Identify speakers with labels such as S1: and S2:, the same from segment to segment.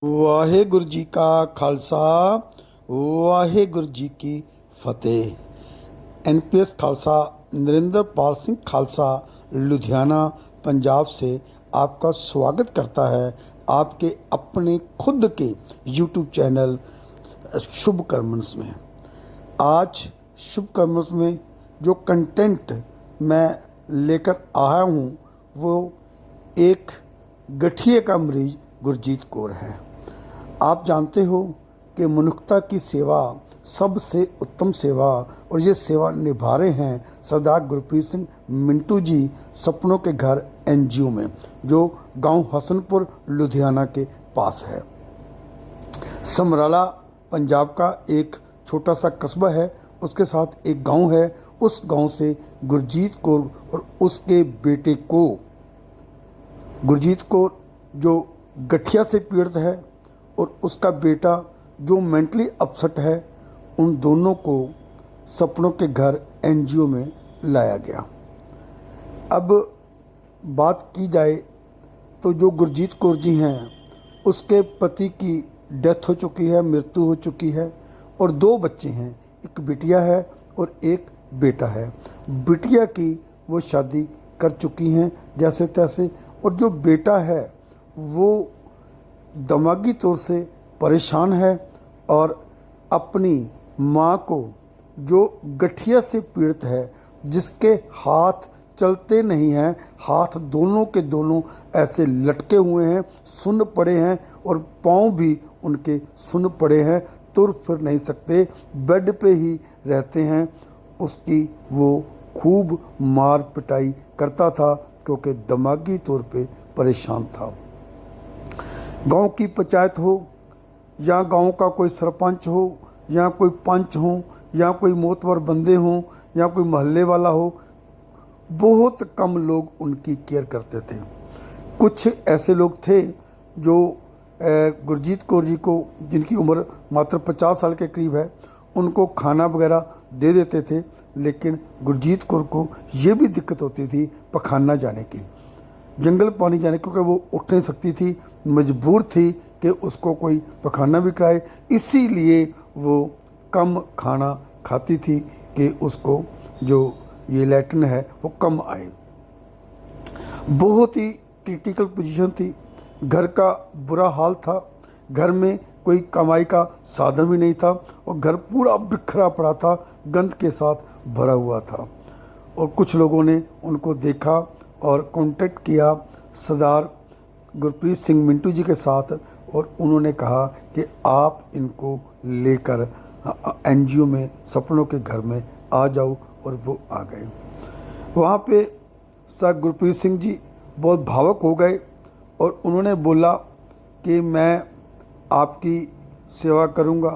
S1: वाहेगुरु जी का खालसा वाहेगुरु जी की फतेह। एनपीएस खालसा नरेंद्रपाल सिंह खालसा लुधियाना पंजाब से आपका स्वागत करता है आपके अपने खुद के यूट्यूब चैनल शुभ कर्मस में। आज शुभ कर्मस में जो कंटेंट मैं लेकर आया हूँ वो एक गठिए का मरीज गुरजीत कौर है। आप जानते हो कि मनुष्यता की सेवा सबसे उत्तम सेवा और ये सेवा निभा रहे हैं सरदार गुरप्रीत सिंह मिंटू जी सपनों के घर एनजीओ में, जो गांव हसनपुर लुधियाना के पास है। समराला पंजाब का एक छोटा सा कस्बा है, उसके साथ एक गांव है। उस गांव से गुरजीत कौर और उसके बेटे को, गुरजीत कौर जो गठिया से पीड़ित है और उसका बेटा जो मेंटली अपसेट है, उन दोनों को सपनों के घर एनजीओ में लाया गया। अब बात की जाए तो जो गुरजीत कौर जी हैं उसके पति की डेथ हो चुकी है, मृत्यु हो चुकी है और दो बच्चे हैं, एक बिटिया है और एक बेटा है। बिटिया की वो शादी कर चुकी हैं जैसे तैसे, और जो बेटा है वो दिमागी तौर से परेशान है और अपनी माँ को, जो गठिया से पीड़ित है, जिसके हाथ चलते नहीं हैं, हाथ दोनों के दोनों ऐसे लटके हुए हैं, सुन्न पड़े हैं और पाँव भी उनके सुन्न पड़े हैं, तुर फिर नहीं सकते, बेड पे ही रहते हैं। उसकी वो खूब मार पिटाई करता था क्योंकि दिमागी तौर पे परेशान था। गांव की पंचायत हो या गांव का कोई सरपंच हो या कोई पंच हो या कोई मोतबर बंदे हों या कोई मोहल्ले वाला हो, बहुत कम लोग उनकी केयर करते थे। कुछ ऐसे लोग थे जो गुरजीत कौर जी को, जिनकी उम्र मात्र 50 साल के करीब है, उनको खाना वगैरह दे देते थे, लेकिन गुरजीत कौर को ये भी दिक्कत होती थी पखाना जाने की, जंगल पानी जाने, क्योंकि वो उठ नहीं सकती थी, मजबूर थी कि उसको कोई पखाना भी कराए, इसीलिए वो कम खाना खाती थी कि उसको जो ये लैट्रिन है वो कम आए। बहुत ही क्रिटिकल पोजीशन थी, घर का बुरा हाल था, घर में कोई कमाई का साधन भी नहीं था और घर पूरा बिखरा पड़ा था, गंद के साथ भरा हुआ था। और कुछ लोगों ने उनको देखा और कांटेक्ट किया सरदार गुरप्रीत सिंह मिंटू जी के साथ, और उन्होंने कहा कि आप इनको लेकर एनजीओ में सपनों के घर में आ जाओ, और वो आ गए। वहाँ पे सरदार गुरप्रीत सिंह जी बहुत भावुक हो गए और उन्होंने बोला कि मैं आपकी सेवा करूँगा,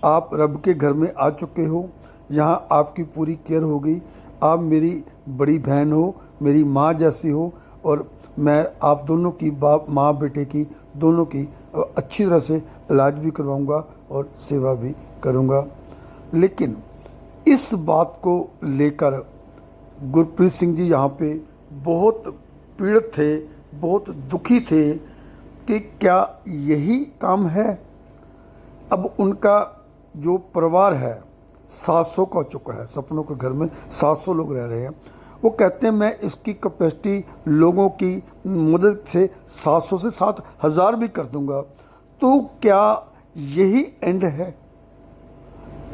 S1: आप रब के घर में आ चुके हो, यहाँ आपकी पूरी केयर हो गई, आप मेरी बड़ी बहन हो, मेरी माँ जैसी हो, और मैं आप दोनों की माँ बेटे की दोनों की अच्छी तरह से इलाज भी करवाऊँगा और सेवा भी करूँगा। लेकिन इस बात को लेकर गुरप्रीत सिंह जी यहाँ पे बहुत पीड़ित थे, बहुत दुखी थे कि क्या यही काम है। अब उनका जो परिवार है 700 का हो चुका है, सपनों के घर में 700 लोग रह रहे हैं। वो कहते हैं मैं इसकी कैपेसिटी लोगों की मदद से 700 से 7,000 भी कर दूंगा। तो क्या यही एंड है,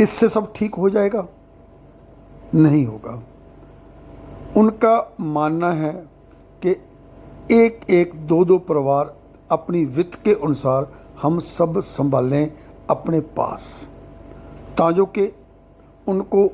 S1: इससे सब ठीक हो जाएगा? नहीं होगा। उनका मानना है कि एक एक दो दो परिवार अपनी वित्त के अनुसार हम सब संभालें अपने पास, ताजो के उनको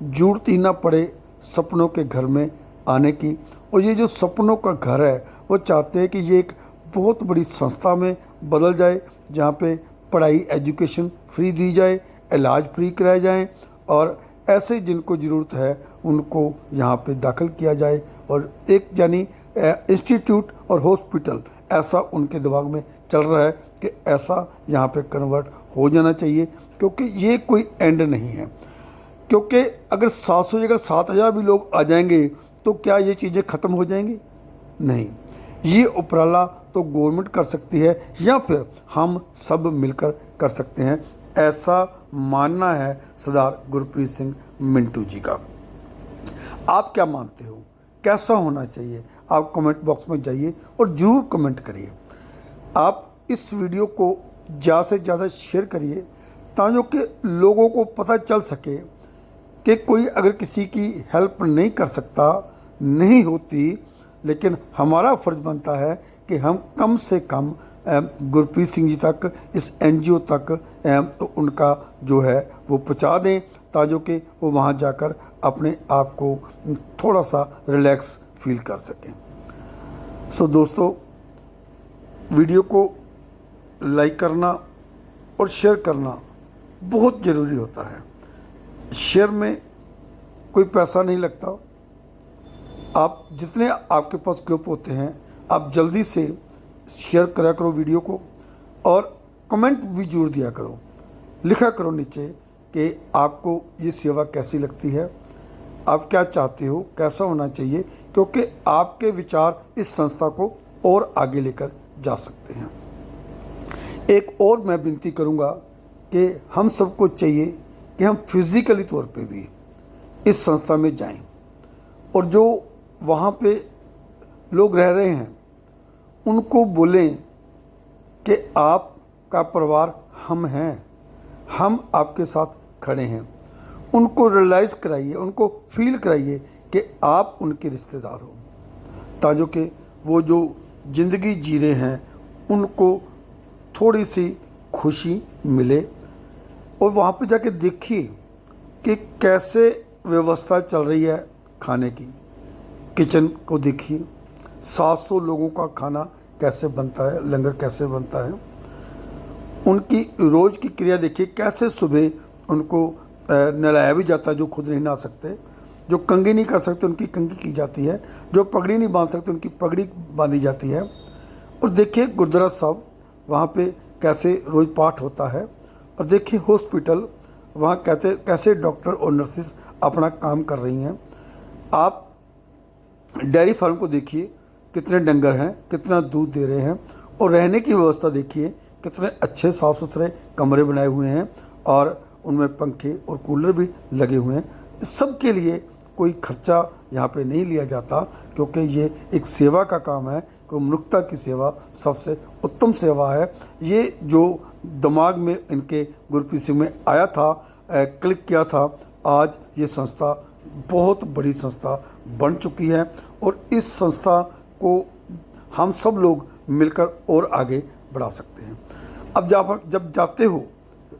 S1: जरूरत ही ना पड़े सपनों के घर में आने की। और ये जो सपनों का घर है वो चाहते हैं कि ये एक बहुत बड़ी संस्था में बदल जाए, जहाँ पे पढ़ाई एजुकेशन फ्री दी जाए, इलाज फ्री कराए जाएं, और ऐसे जिनको ज़रूरत है उनको यहाँ पे दाखिल किया जाए, और एक यानी इंस्टीट्यूट और हॉस्पिटल ऐसा उनके दिमाग में चल रहा है कि ऐसा यहाँ पे कन्वर्ट हो जाना चाहिए, क्योंकि ये कोई एंड नहीं है। क्योंकि अगर 700 जगह 7,000 भी लोग आ जाएंगे तो क्या ये चीज़ें ख़त्म हो जाएंगी? नहीं। ये उपराला तो गवर्नमेंट कर सकती है या फिर हम सब मिलकर कर सकते हैं, ऐसा मानना है सरदार गुरप्रीत सिंह मिंटू जी का। आप क्या मानते हो, कैसा होना चाहिए? आप कमेंट बॉक्स में जाइए और ज़रूर कमेंट करिए। आप इस वीडियो को ज़्यादा से ज़्यादा शेयर करिए ताकि कि लोगों को पता चल सके कि कोई अगर किसी की हेल्प नहीं कर सकता, नहीं होती, लेकिन हमारा फ़र्ज़ बनता है कि हम कम से कम गुरप्रीत सिंह जी तक, इस NGO तक उनका जो है वो पहुंचा दें ताकि कि वो वहाँ जाकर अपने आप को थोड़ा सा रिलैक्स फील कर सकें। सो दोस्तों, वीडियो को लाइक करना और शेयर करना बहुत ज़रूरी होता है। शेयर में कोई पैसा नहीं लगता। आप जितने आपके पास ग्रुप होते हैं, आप जल्दी से शेयर करा करो वीडियो को और कमेंट भी जरूर दिया करो, लिखा करो नीचे कि आपको ये सेवा कैसी लगती है, आप क्या चाहते हो, कैसा होना चाहिए, क्योंकि आपके विचार इस संस्था को और आगे लेकर जा सकते हैं। एक और मैं विनती करूंगा कि हम सबको चाहिए कि हम फिज़िकली तौर पे भी इस संस्था में जाएं और जो वहाँ पे लोग रह रहे हैं उनको बोलें कि आपका परिवार हम हैं, हम आपके साथ खड़े हैं। उनको रियलाइज़ कराइए, उनको फील कराइए कि आप उनके रिश्तेदार हो, ताकि कि वो जो ज़िंदगी जी रहे हैं उनको थोड़ी सी खुशी मिले। और वहाँ पे जाके देखिए कि कैसे व्यवस्था चल रही है खाने की। किचन को देखिए, 700 लोगों का खाना कैसे बनता है, लंगर कैसे बनता है। उनकी रोज़ की क्रिया देखिए, कैसे सुबह उनको नहलाया भी जाता है जो खुद नहीं नहा सकते, जो कंघी नहीं कर सकते उनकी कंघी की जाती है, जो पगड़ी नहीं बांध सकते उनकी पगड़ी बांधी जाती है। और देखिए गुरुद्वारा साहब वहाँ पे कैसे रोज़ पाठ होता है। और देखिए हॉस्पिटल वहाँ कैसे डॉक्टर और नर्सेस अपना काम कर रही हैं। आप डेयरी फार्म को देखिए, कितने डंगर हैं, कितना दूध दे रहे हैं। और रहने की व्यवस्था देखिए, कितने अच्छे साफ़ सुथरे कमरे बनाए हुए हैं और उनमें पंखे और कूलर भी लगे हुए हैं। इस सब के लिए कोई खर्चा यहाँ पे नहीं लिया जाता, क्योंकि ये एक सेवा का काम है। कि मनुष्यता की सेवा सबसे उत्तम सेवा है। ये जो दिमाग में इनके गुरप्रीत सिंह में आया था, क्लिक किया था, आज ये संस्था बहुत बड़ी संस्था बन चुकी है। और इस संस्था को हम सब लोग मिलकर और आगे बढ़ा सकते हैं। अब जब जाते हो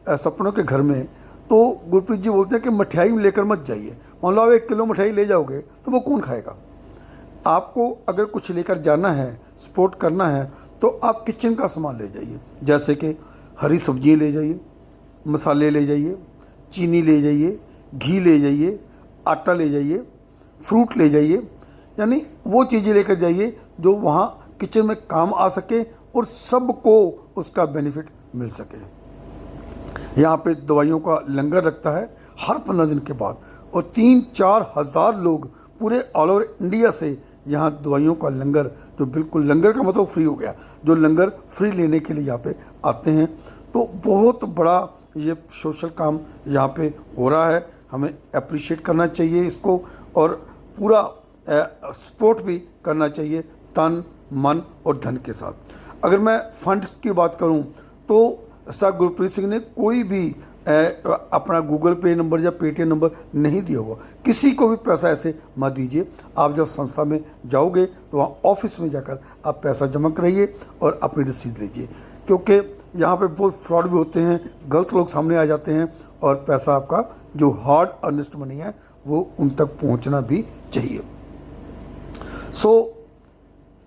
S1: सपनों के घर में, तो गुरप्रीत जी बोलते हैं कि मिठाई लेकर मत जाइए। मान लो आप 1 किलो मिठाई ले जाओगे तो वो कौन खाएगा? आपको अगर कुछ लेकर जाना है, सपोर्ट करना है, तो आप किचन का सामान ले जाइए। जैसे कि हरी सब्जियाँ ले जाइए, मसाले ले जाइए, चीनी ले जाइए, घी ले जाइए, आटा ले जाइए, फ्रूट ले जाइए। यानी वो चीज़ें लेकर जाइए जो वहाँ किचन में काम आ सके और सबको उसका बेनिफिट मिल सके। यहाँ पे दवाइयों का लंगर लगता है हर 15 दिन के बाद, और 3-4 हज़ार लोग पूरे ऑल ओवर इंडिया से यहाँ दवाइयों का लंगर, जो बिल्कुल लंगर का मतलब फ्री हो गया, जो लंगर फ्री लेने के लिए यहाँ पे आते हैं। तो बहुत बड़ा ये सोशल काम यहाँ पे हो रहा है। हमें अप्रिशिएट करना चाहिए इसको और पूरा सपोर्ट भी करना चाहिए तन मन और धन के साथ। अगर मैं फंड्स की बात करूँ तो सर गुरप्रीत सिंह ने कोई भी अपना गूगल पे नंबर या पेटीएम नंबर नहीं दिया हुआ। किसी को भी पैसा ऐसे मत दीजिए। आप जब संस्था में जाओगे तो वहाँ ऑफिस में जाकर आप पैसा जमा कराइए और अपनी रसीद लीजिए, क्योंकि यहाँ पे बहुत फ्रॉड भी होते हैं, गलत लोग सामने आ जाते हैं और पैसा आपका जो हार्ड अर्नेस्ट मनी है वो उन तक पहुँचना भी चाहिए।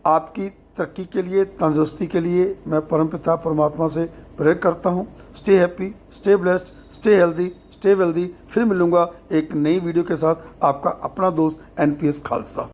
S1: आपकी तरक्की के लिए, तंदुरुस्ती के लिए मैं परमपिता परमात्मा से प्रे करता हूँ। Stay happy, stay blessed, stay healthy, stay wealthy. फिर मिलूँगा एक नई वीडियो के साथ। आपका अपना दोस्त NPS खालसा।